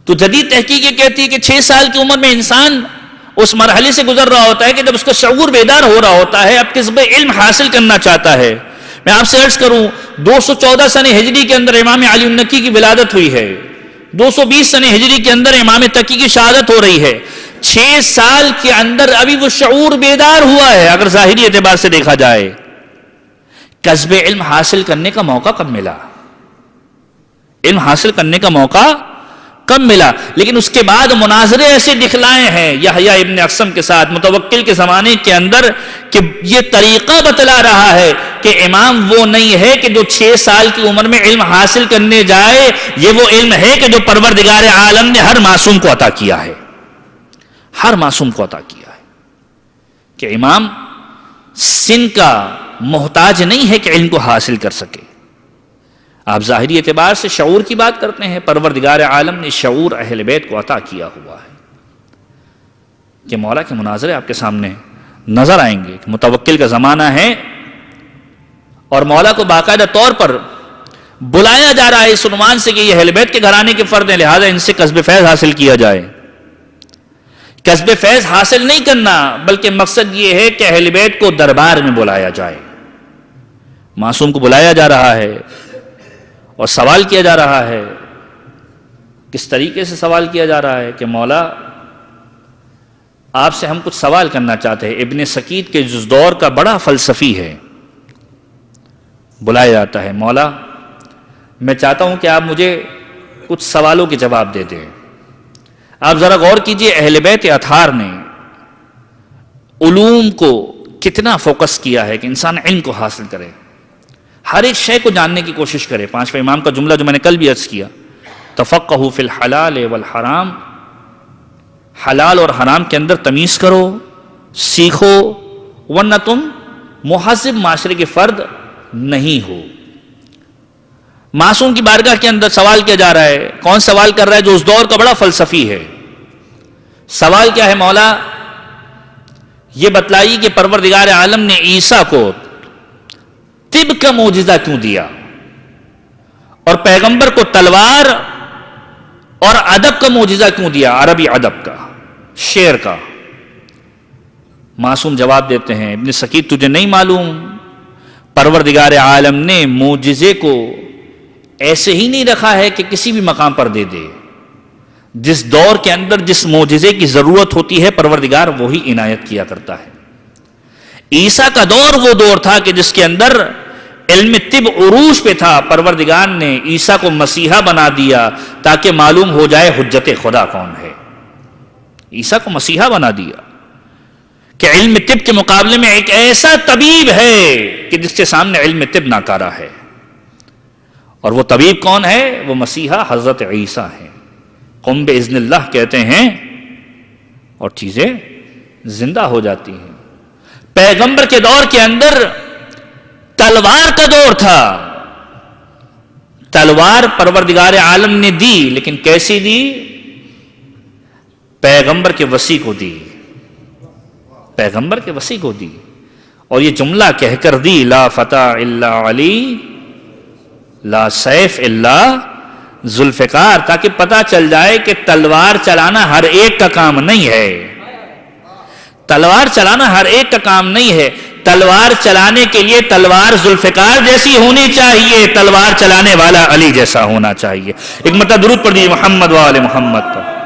تو جدید تحقیق یہ کہتی ہے کہ 6 سال کی عمر میں انسان اس مرحلے سے گزر رہا ہوتا ہے کہ جب اس کا شعور بیدار ہو رہا ہوتا ہے، اب کسب علم حاصل کرنا چاہتا ہے۔ میں آپ سے عرض کروں 214 سنہ ہجری کے اندر امام علی النقی کی ولادت ہوئی ہے، 220 سنہ ہجری کے اندر امام تقی کی شہادت ہو رہی ہے، 6 سال کے اندر ابھی وہ شعور بیدار ہوا ہے۔ اگر ظاہری اعتبار سے دیکھا جائے کسب علم حاصل کرنے کا موقع کب ملا، علم حاصل کرنے کا موقع کب ملا؟ لیکن اس کے بعد مناظرے ایسے دکھلائے ہیں یحییٰ ابن اقسم کے ساتھ متوکل کے زمانے کے اندر کہ یہ طریقہ بتلا رہا ہے کہ امام وہ نہیں ہے کہ جو 6 سال کی عمر میں علم حاصل کرنے جائے، یہ وہ علم ہے کہ جو پروردگار عالم نے ہر معصوم کو عطا کیا ہے، ہر معصوم کو عطا کیا ہے، کہ امام سن کا محتاج نہیں ہے کہ علم کو حاصل کر سکے۔ آپ ظاہری اعتبار سے شعور کی بات کرتے ہیں، پروردگار عالم نے شعور اہل بیت کو عطا کیا ہوا ہے کہ مولا کے مناظرے آپ کے سامنے نظر آئیں گے کہ متوکل کا زمانہ ہے اور مولا کو باقاعدہ طور پر بلایا جا رہا ہے اس عنوان سے کہ یہ اہل بیت کے گھرانے کے فرد ہیں، لہذا ان سے کسب فیض حاصل کیا جائے۔ کسب فیض حاصل نہیں کرنا بلکہ مقصد یہ ہے کہ اہل بیت کو دربار میں بلایا جائے، معصوم کو بلایا جا رہا ہے اور سوال کیا جا رہا ہے۔ کس طریقے سے سوال کیا جا رہا ہے کہ مولا آپ سے ہم کچھ سوال کرنا چاہتے ہیں۔ ابن سکیت کے جس دور کا بڑا فلسفی ہے، بلایا جاتا ہے، مولا میں چاہتا ہوں کہ آپ مجھے کچھ سوالوں کے جواب دے دیں۔ آپ ذرا غور کیجئے اہل بیت اطہار نے علوم کو کتنا فوکس کیا ہے کہ انسان علم کو حاصل کرے، ہر ایک شے کو جاننے کی کوشش کرے۔ 5ویں امام کا جملہ جو میں نے کل بھی عرض کیا، تفقہوا فی الحلال والحرام، حلال اور حرام کے اندر تمیز کرو، سیکھو، ورنہ تم مہذب معاشرے کے فرد نہیں ہو۔ معصوم کی بارگاہ کے اندر سوال کیا جا رہا ہے، کون سوال کر رہا ہے؟ جو اس دور کا بڑا فلسفی ہے۔ سوال کیا ہے؟ مولا یہ بتلائی کہ پروردگار عالم نے عیسیٰ کو طب کا معجزہ کیوں دیا اور پیغمبر کو تلوار اور ادب کا معجزہ کیوں دیا، عربی ادب کا، شعر کا؟ معصوم جواب دیتے ہیں، ابن سکیت تجھے نہیں معلوم، پروردگار عالم نے معجزے کو ایسے ہی نہیں رکھا ہے کہ کسی بھی مقام پر دے دے، جس دور کے اندر جس معجزے کی ضرورت ہوتی ہے پروردگار وہی عنایت کیا کرتا ہے۔ عیسیٰ کا دور وہ دور تھا کہ جس کے اندر علم طب عروج پہ تھا، پروردگار نے عیسیٰ کو مسیحا بنا دیا تاکہ معلوم ہو جائے حجت خدا کون ہے۔ عیسیٰ کو مسیحا بنا دیا کہ علم طب کے مقابلے میں ایک ایسا طبیب ہے کہ جس کے سامنے علم طب ناکارہ ہے، اور وہ طبیب کون ہے؟ وہ مسیحا حضرت عیسیٰ ہیں۔ قم باذن اللہ کہتے ہیں اور چیزیں زندہ ہو جاتی ہیں۔ پیغمبر کے دور کے اندر تلوار کا دور تھا، تلوار پروردگار عالم نے دی، لیکن کیسی دی؟ پیغمبر کے وصی کو دی، پیغمبر کے وصی کو دی، اور یہ جملہ کہہ کر دی، لا فتح الا علی لا سیف الا ذوالفقار، تاکہ پتہ چل جائے کہ تلوار چلانا ہر ایک کا کام نہیں ہے، تلوار چلانا ہر ایک کا کام نہیں ہے۔ تلوار چلانے کے لیے تلوار ذوالفقار جیسی ہونی چاہیے، تلوار چلانے والا علی جیسا ہونا چاہیے۔ ایک مرتبہ درود پڑھ دیجیے محمد و آل محمد پر۔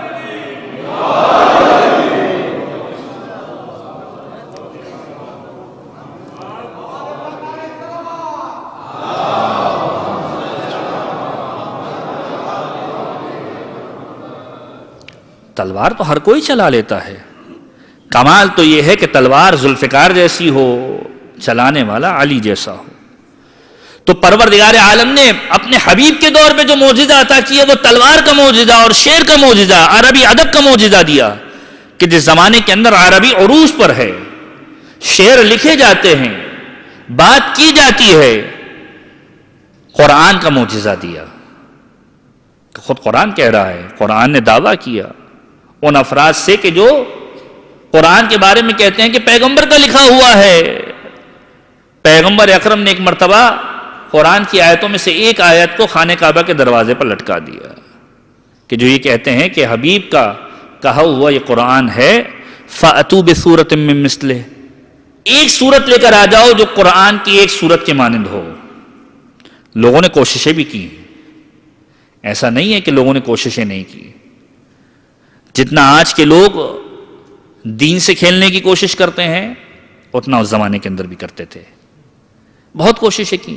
تلوار تو ہر کوئی چلا لیتا ہے، کمال تو یہ ہے کہ تلوار ذوالفقار جیسی ہو، چلانے والا علی جیسا ہو۔ تو پروردگار عالم نے اپنے حبیب کے دور میں جو معجزہ عطا کیا وہ تلوار کا معجزہ اور شعر کا معجزہ، عربی ادب کا معجزہ دیا، کہ جس زمانے کے اندر عربی عروج پر ہے، شعر لکھے جاتے ہیں، بات کی جاتی ہے، قرآن کا معجزہ دیا۔ خود قرآن کہہ رہا ہے، قرآن نے دعویٰ کیا ان افراد سے کہ جو قرآن کے بارے میں کہتے ہیں کہ پیغمبر کا لکھا ہوا ہے۔ پیغمبر اکرم نے ایک مرتبہ قرآن کی آیتوں میں سے ایک آیت کو خانہ کعبہ کے دروازے پر لٹکا دیا کہ جو یہ کہتے ہیں کہ حبیب کا کہا ہوا یہ قرآن ہے، فَأْتُوا بِسُورَةٍ مِّن مِّثْلِهِ، ایک سورت لے کر آ جاؤ جو قرآن کی ایک سورت کے مانند ہو۔ لوگوں نے کوششیں بھی کی، ایسا نہیں ہے کہ لوگوں نے کوششیں نہیں کی۔ جتنا آج کے لوگ دین سے کھیلنے کی کوشش کرتے ہیں اتنا اس زمانے کے اندر بھی کرتے تھے، بہت کوششیں کی،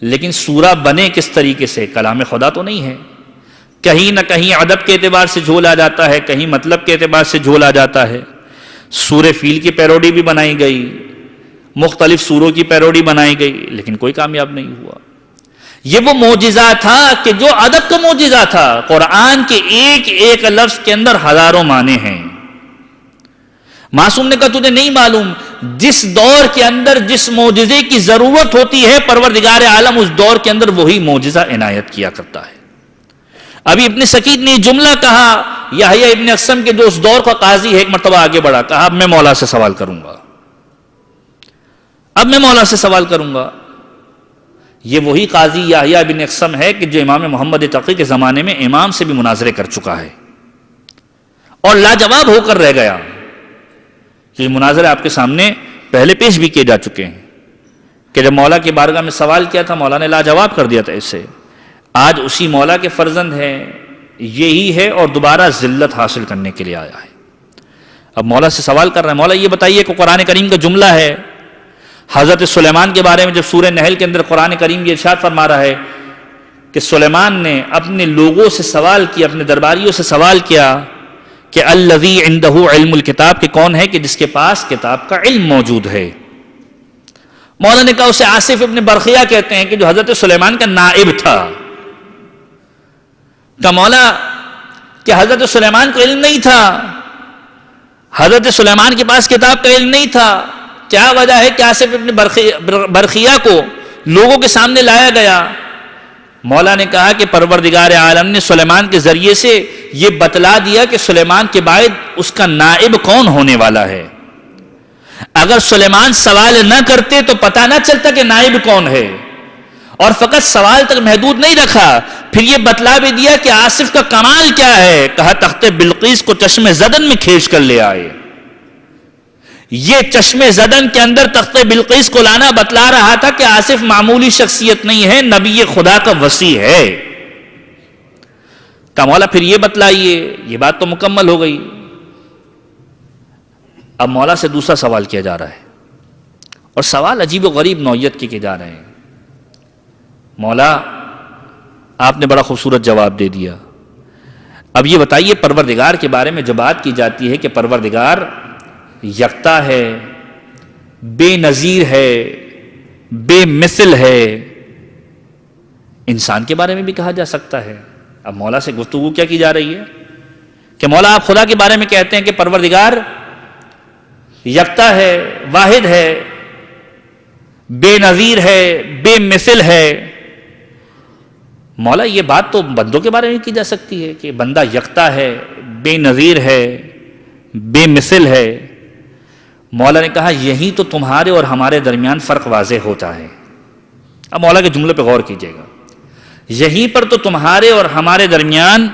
لیکن سورہ بنے کس طریقے سے؟ کلام خدا تو نہیں ہے، کہیں نہ کہیں ادب کے اعتبار سے جھول آ جاتا ہے، کہیں مطلب کے اعتبار سے جھول آ جاتا ہے۔ سورہ فیل کی پیروڈی بھی بنائی گئی، مختلف سوروں کی پیروڈی بنائی گئی، لیکن کوئی کامیاب نہیں ہوا۔ یہ وہ معجزہ تھا کہ جو ادب کا معجزہ تھا، قرآن کے ایک ایک لفظ کے اندر ہزاروں معنی ہیں۔ معصوم نے کہا تجھے نہیں معلوم، جس دور کے اندر جس معجزے کی ضرورت ہوتی ہے پروردگار عالم اس دور کے اندر وہی معجزہ عنایت کیا کرتا ہے۔ ابھی ابن سکیت نے جملہ کہا، یحییٰ ابن اقسم کے جو اس دور کا قاضی ہے، ایک مرتبہ آگے بڑھا، کہا اب میں مولا سے سوال کروں گا، اب میں مولا سے سوال کروں گا۔ یہ وہی قاضی یحییٰ ابن اقسم ہے کہ جو امام محمد تقی کے زمانے میں امام سے بھی مناظرے کر چکا ہے اور لاجواب ہو کر رہ گیا۔ یہ مناظرے آپ کے سامنے پہلے پیش بھی کیے جا چکے ہیں کہ جب مولا کی بارگاہ میں سوال کیا تھا مولا نے لاجواب کر دیا تھا اسے۔ آج اسی مولا کے فرزند ہیں، یہی ہے، اور دوبارہ ذلت حاصل کرنے کے لیے آیا ہے۔ اب مولا سے سوال کر رہا ہے، مولا یہ بتائیے کہ قرآن کریم کا جملہ ہے، حضرت سلیمان کے بارے میں جب سورہ نحل کے اندر قرآن کریم یہ ارشاد فرما رہا ہے کہ سلیمان نے اپنے لوگوں سے سوال کیا، اپنے درباریوں سے سوال کیا کہ الذی عندہ علم الکتاب، کہ کون ہے کہ جس کے پاس کتاب کا علم موجود ہے۔ مولا نے کہا اسے آصف ابن برخیہ کہتے ہیں کہ جو حضرت سلیمان کا نائب تھا۔ کہ مولا کہ حضرت سلیمان کو علم نہیں تھا، حضرت سلیمان کے پاس کتاب کا علم نہیں تھا، کیا وجہ ہے کہ آصف ابن برخیہ کو لوگوں کے سامنے لایا گیا؟ مولا نے کہا کہ پروردگار عالم نے سلیمان کے ذریعے سے یہ بتلا دیا کہ سلیمان کے بعد اس کا نائب کون ہونے والا ہے۔ اگر سلیمان سوال نہ کرتے تو پتہ نہ چلتا کہ نائب کون ہے، اور فقط سوال تک محدود نہیں رکھا، پھر یہ بتلا بھی دیا کہ آصف کا کمال کیا ہے، کہا تخت بلقیس کو چشم زدن میں کھینچ کر لے آئے۔ یہ چشم زدن کے اندر تخت بلقیس کو لانا بتلا رہا تھا کہ آصف معمولی شخصیت نہیں ہے، نبی خدا کا وصی ہے۔ کہا مولا پھر یہ بتلائیے، یہ بات تو مکمل ہو گئی۔ اب مولا سے دوسرا سوال کیا جا رہا ہے، اور سوال عجیب و غریب نوعیت کے کیے جا رہے ہیں۔ مولا آپ نے بڑا خوبصورت جواب دے دیا، اب یہ بتائیے پروردگار کے بارے میں جو بات کی جاتی ہے کہ پروردگار یکتا ہے، بے نظیر ہے، بے مثل ہے، انسان کے بارے میں بھی کہا جا سکتا ہے۔ اب مولا سے گفتگو کیا کی جا رہی ہے کہ مولا آپ خدا کے بارے میں کہتے ہیں کہ پروردگار یکتا ہے، واحد ہے، بے نظیر ہے، بے مثل ہے۔ مولا یہ بات تو بندوں کے بارے میں کی جا سکتی ہے کہ بندہ یکتا ہے، بے نظیر ہے، بے مثل ہے۔ مولا نے کہا یہی تو تمہارے اور ہمارے درمیان فرق واضح ہوتا ہے۔ اب مولا کے جملے پہ غور کیجئے گا، یہیں پر تو تمہارے اور ہمارے درمیان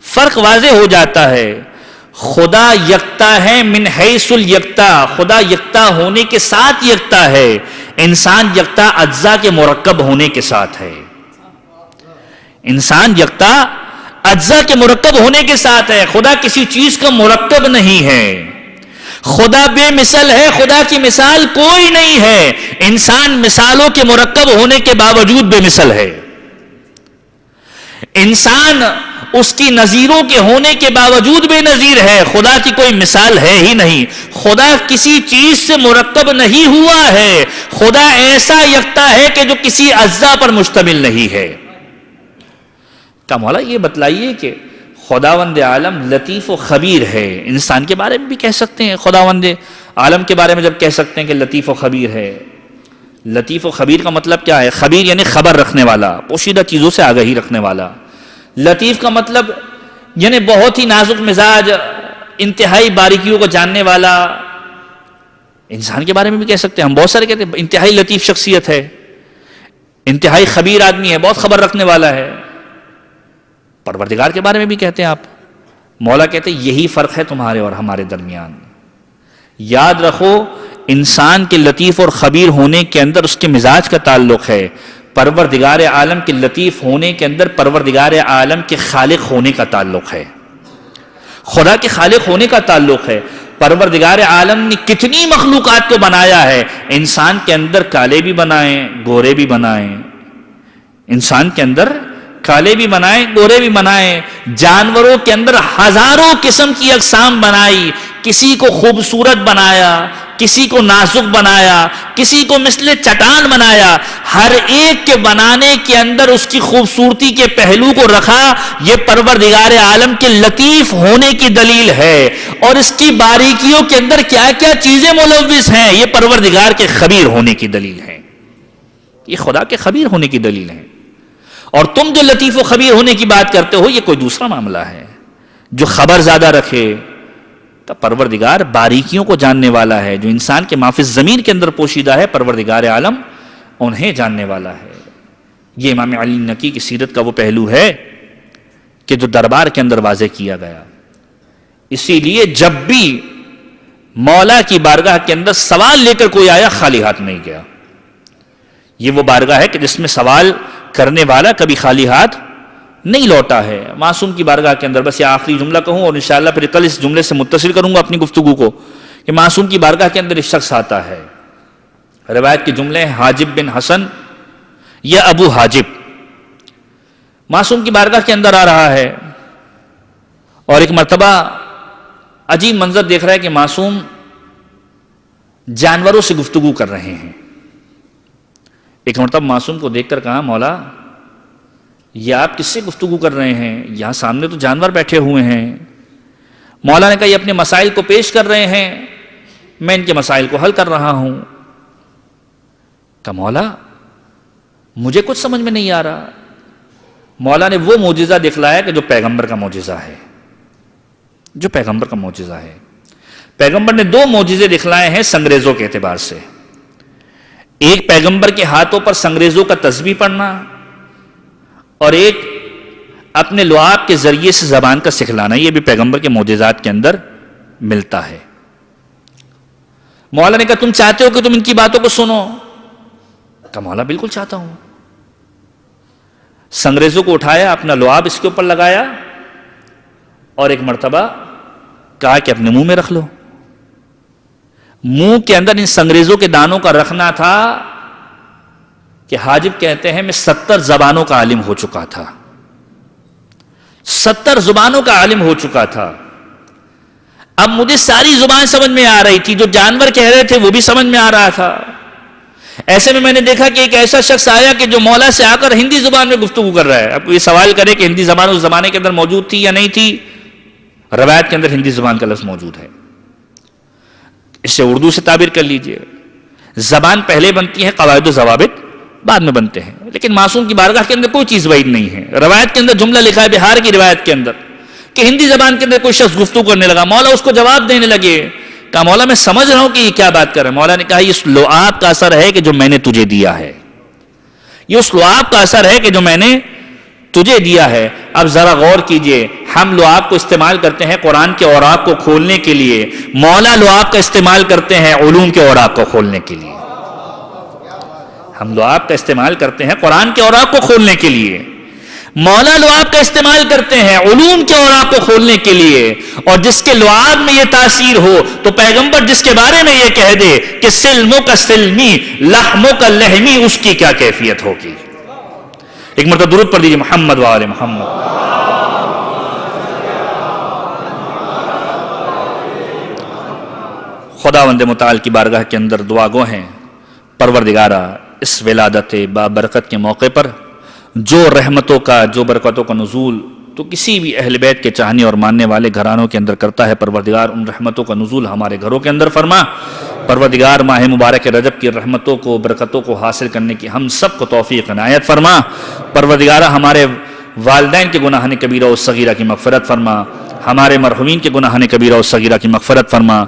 فرق واضح ہو جاتا ہے۔ خدا یکتا ہے من حیث الیکتا، خدا یکتا ہونے کے ساتھ یکتا ہے، انسان یکتا اجزاء کے مرکب ہونے کے ساتھ ہے۔ انسان یکتا اجزاء کے مرکب ہونے کے ساتھ ہے، خدا کسی چیز کا مرکب نہیں ہے۔ خدا بے مثل ہے، خدا کی مثال کوئی نہیں ہے، انسان مثالوں کے مرکب ہونے کے باوجود بے مثل ہے۔ انسان اس کی نظیروں کے ہونے کے باوجود بے نظیر ہے، خدا کی کوئی مثال ہے ہی نہیں۔ خدا کسی چیز سے مرکب نہیں ہوا ہے، خدا ایسا یکتا ہے کہ جو کسی اجزاء پر مشتمل نہیں ہے۔ کہا مولا یہ بتلائیے کہ خداوند عالم لطیف و خبیر ہے، انسان کے بارے میں بھی کہہ سکتے ہیں، خداوند عالم کے بارے میں جب کہہ سکتے ہیں کہ لطیف و خبیر ہے، لطیف و خبیر کا مطلب کیا ہے؟ خبیر یعنی خبر رکھنے والا، پوشیدہ چیزوں سے آگاہی رکھنے والا۔ لطیف کا مطلب یعنی بہت ہی نازک مزاج، انتہائی باریکیوں کو جاننے والا۔ انسان کے بارے میں بھی کہہ سکتے ہیں، ہم بہت سارے کہتے ہیں انتہائی لطیف شخصیت ہے، انتہائی خبیر آدمی ہے، بہت خبر رکھنے والا ہے۔ پروردگار کے بارے میں بھی کہتے ہیں آپ۔ مولا کہتے ہیں یہی فرق ہے تمہارے اور ہمارے درمیان۔ یاد رکھو انسان کے لطیف اور خبیر ہونے کے اندر اس کے مزاج کا تعلق ہے، پروردگار عالم کے لطیف ہونے کے اندر پروردگار عالم کے خالق ہونے کا تعلق ہے، خدا کے خالق ہونے کا تعلق ہے۔ پروردگار عالم نے کتنی مخلوقات کو بنایا ہے، انسان کے اندر کالے بھی بنائیں، گورے بھی بنائیں، انسان کے اندر کالے بھی بنائیں، گورے بھی بنائیں، جانوروں کے اندر ہزاروں قسم کی اقسام بنائی، کسی کو خوبصورت بنایا، کسی کو نازک بنایا، کسی کو مثل چٹان بنایا، ہر ایک کے بنانے کے اندر اس کی خوبصورتی کے پہلو کو رکھا۔ یہ پروردگار عالم کے لطیف ہونے کی دلیل ہے، اور اس کی باریکیوں کے اندر کیا کیا چیزیں ملوث ہیں، یہ پروردگار کے خبیر ہونے کی دلیل ہے، یہ خدا کے خبیر ہونے کی دلیل ہے۔ اور تم جو لطیف و خبیر ہونے کی بات کرتے ہو یہ کوئی دوسرا معاملہ ہے، جو خبر زیادہ رکھے۔ تو پروردگار باریکیوں کو جاننے والا ہے، جو انسان کے ما فی الضمیر کے اندر پوشیدہ ہے، پروردگار عالم انہیں جاننے والا ہے۔ یہ امام علی نقی کی سیرت کا وہ پہلو ہے کہ جو دربار کے اندر واضح کیا گیا۔ اسی لیے جب بھی مولا کی بارگاہ کے اندر سوال لے کر کوئی آیا خالی ہاتھ نہیں گیا۔ یہ وہ بارگاہ ہے کہ جس میں سوال کرنے والا کبھی خالی ہاتھ نہیں لوٹا ہے۔ معصوم کی بارگاہ کے اندر بس یہ آخری جملہ کہوں اور انشاءاللہ پھر کل اس جملے سے متصل کروں گا اپنی گفتگو کو، کہ معصوم کی بارگاہ کے اندر ایک شخص آتا ہے، روایت کے جملے ہیں حاجب بن حسن یا ابو حاجب، معصوم کی بارگاہ کے اندر آ رہا ہے، اور ایک مرتبہ عجیب منظر دیکھ رہا ہے کہ معصوم جانوروں سے گفتگو کر رہے ہیں۔ ایک مرتبہ معصوم کو دیکھ کر کہا مولا یہ آپ کس سے گفتگو کر رہے ہیں؟ یہاں سامنے تو جانور بیٹھے ہوئے ہیں۔ مولا نے کہا یہ اپنے مسائل کو پیش کر رہے ہیں، میں ان کے مسائل کو حل کر رہا ہوں۔ کہا مولا مجھے کچھ سمجھ میں نہیں آ رہا۔ مولا نے وہ معجزہ دکھلایا کہ جو پیغمبر کا معجزہ ہے، جو پیغمبر کا معجزہ ہے۔ پیغمبر نے دو معجزے دکھلائے ہیں سنگریزوں کے اعتبار سے. ایک پیغمبر کے ہاتھوں پر سنگریزوں کا تسبیح پڑھنا اور ایک اپنے لعاب کے ذریعے سے زبان کا سکھلانا. یہ بھی پیغمبر کے معجزات کے اندر ملتا ہے. مولا نے کہا تم چاہتے ہو کہ تم ان کی باتوں کو سنو؟ کہا مولا بالکل چاہتا ہوں. سنگریزوں کو اٹھایا, اپنا لعاب اس کے اوپر لگایا اور ایک مرتبہ کہا کہ اپنے منہ میں رکھ لو. منہ کے اندر ان سنگریزوں کے دانوں کا رکھنا تھا کہ حاجب کہتے ہیں میں 70 زبانوں کا عالم ہو چکا تھا. 70 زبانوں کا عالم ہو چکا تھا. اب مجھے ساری زبان سمجھ میں آ رہی تھی, جو جانور کہہ رہے تھے وہ بھی سمجھ میں آ رہا تھا. ایسے میں نے دیکھا کہ ایک ایسا شخص آیا کہ جو مولا سے آ کر ہندی زبان میں گفتگو کر رہا ہے. اب یہ سوال کرے کہ ہندی زبان اس زمانے کے اندر موجود تھی یا نہیں تھی؟ روایت کے اندر ہندی زبان کا لفظ موجود ہے. اس سے اردو سے تعبیر کر لیجئے. زبان پہلے بنتی ہے, قواعد و ضوابط بعد میں بنتے ہیں. لیکن معصوم کی بارگاہ کے اندر کوئی چیز بعید نہیں ہے. روایت کے اندر جملہ لکھا ہے بہار کی روایت کے اندر کہ ہندی زبان کے اندر کوئی شخص گفتگو کرنے لگا. مولا اس کو جواب دینے لگے. کہا مولا میں سمجھ رہا ہوں کہ یہ کیا بات کر رہے ہیں. مولا نے کہا یہ اس لعاب کا اثر ہے کہ جو میں نے تجھے دیا ہے. یہ اس لعاب کا اثر ہے کہ جو میں نے تجھے دیا ہے. اب ذرا غور کیجئے, ہم لعاب کو استعمال کرتے ہیں قرآن کے اوراق کو کھولنے کے لیے, مولا لعاب کا استعمال کرتے ہیں علوم کے اوراق کو کھولنے کے لیے. ہم لعاب کا استعمال کرتے ہیں قرآن کے اوراق کو کھولنے کے لیے, مولا لعاب کا استعمال کرتے ہیں علوم کے اوراق کو کھولنے کے لیے. اور جس کے لعاب میں یہ تاثیر ہو تو پیغمبر جس کے بارے میں یہ کہہ دے کہ سلموں کا سلمی لحموں کا لحمی, اس کی کیا کیفیت ہوگی. ایک مرتبہ درود پڑھ دیجیے محمد و آل محمد. خداوند متعال کی بارگاہ کے اندر دعا گو ہیں, پروردگارا اس ولادت بابرکت کے موقع پر جو رحمتوں کا, جو برکتوں کا نزول تو کسی بھی اہل بیت کے چاہنے اور ماننے والے گھرانوں کے اندر کرتا ہے, پروردگار ان رحمتوں کا نزول ہمارے گھروں کے اندر فرما. پروردگار ماہ مبارک رجب کی رحمتوں کو, برکتوں کو حاصل کرنے کی ہم سب کو توفیق عنایت فرما. پروردگار ہمارے والدین کے گناہان کبیرہ و صغیرہ کی مغفرت فرما. ہمارے مرحومین کے گناہان کبیرہ و صغیرہ کی مغفرت فرما.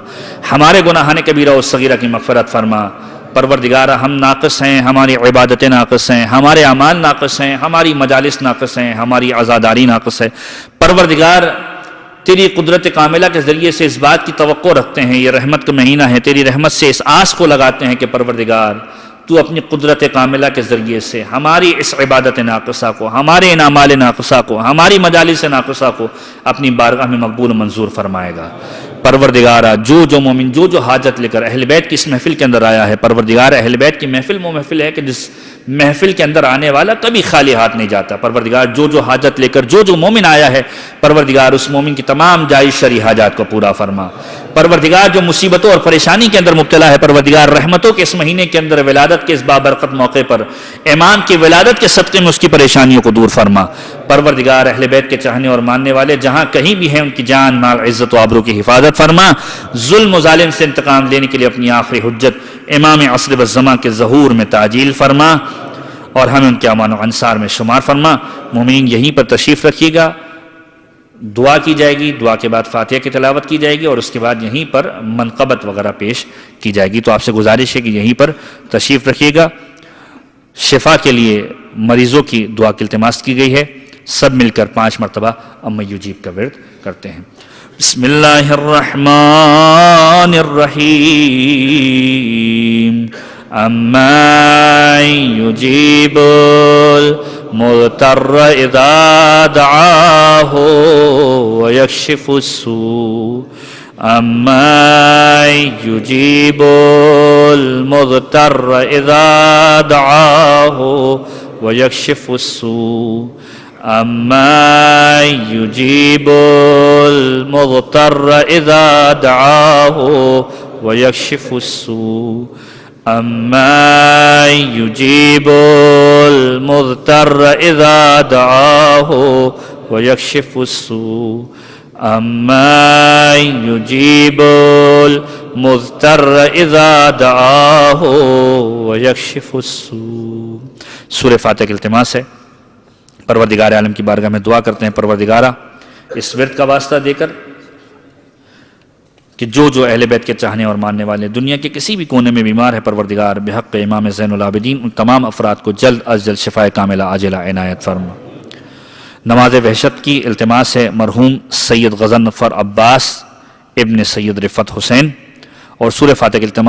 ہمارے گناہان کبیرہ و صغیرہ کی مغفرت فرما. پروردگار ہم ناقص ہیں, ہماری عبادتیں ناقص ہیں, ہمارے اعمال ناقص ہیں, ہماری مجالس ناقص ہیں, ہماری عزاداری ناقص ہے. پروردگار تیری قدرت کاملہ کے ذریعے سے اس بات کی توقع رکھتے ہیں, یہ رحمت کا مہینہ ہے, تیری رحمت سے اس آس کو لگاتے ہیں کہ پروردگار تو اپنی قدرت کاملہ کے ذریعے سے ہماری اس عبادت ناقصہ کو, ہمارے ان اعمال ناقصہ کو, ہماری مجالس ناقصہ کو اپنی بارگاہ میں مقبول منظور فرمائے گا. پروردگارہ جو مومن جو حاجت لے کر اہل بیت کی اس محفل کے اندر آیا ہے, پروردگار اہل بیت کی محفل وہ محفل ہے کہ جس محفل کے اندر آنے والا کبھی خالی ہاتھ نہیں جاتا. پروردگار جو حاجت لے کر جو مومن آیا ہے, پروردگار اس مومن کی تمام جائز شرعی حاجات کو پورا فرما. پروردگار جو مصیبتوں اور پریشانی کے اندر مبتلا ہے, پروردگار رحمتوں کے اس مہینے کے اندر ولادت کے اس بابرکت موقع پر امام کی ولادت کے صدقے میں اس کی پریشانیوں کو دور فرما. پروردگار اہل بیت کے چاہنے اور ماننے والے جہاں کہیں بھی ہیں ان کی جان مال عزت و آبرو کی حفاظت فرما. ظلم و ظالم سے انتقام لینے کے لیے اپنی آخری حجت امام عصر والزمان کے ظہور میں تعجیل فرما اور ہمیں ان کے امان و انصار میں شمار فرما. مومنین یہیں پر تشریف رکھیے گا, دعا کی جائے گی, دعا کے بعد فاتحہ کی تلاوت کی جائے گی اور اس کے بعد یہیں پر منقبت وغیرہ پیش کی جائے گی. تو آپ سے گزارش ہے کہ یہیں پر تشریف رکھیے گا. شفا کے لیے مریضوں کی دعا کی التماس کی گئی ہے. سب مل کر 5 مرتبہ اما یجیب کا ورد کرتے ہیں. بسم اللہ الرحمن الرحیم. اما یجیب المضطر اذا دعاہ ویکشف السوء. اما یجیب المضطر اذا دعاہ ویکشف السوء. اما یجیب المضطر اذا دعاہ ویکشف السوء. اما یجیب المضطر اذا دعاہ ویکشف السوء. اما یجیب المضطر اذا دعاہ ویکشف السوء. سورہ فاتحہ کی التماس ہے. پروردگار عالم کی بارگاہ میں دعا کرتے ہیں, پروردگارہ اس ورد کا واسطہ دے کر کہ جو اہل بیت کے چاہنے اور ماننے والے دنیا کے کسی بھی کونے میں بیمار ہے، پروردگار بحق امام زین العابدین ان تمام افراد کو جلد از جلد شفاء کاملہ عاجلہ عنایت فرما۔ نماز وحشت کی التماس ہے مرحوم سید غضنفر عباس ابن سید رفعت حسین، اور سورہ فاتحہ کی التماس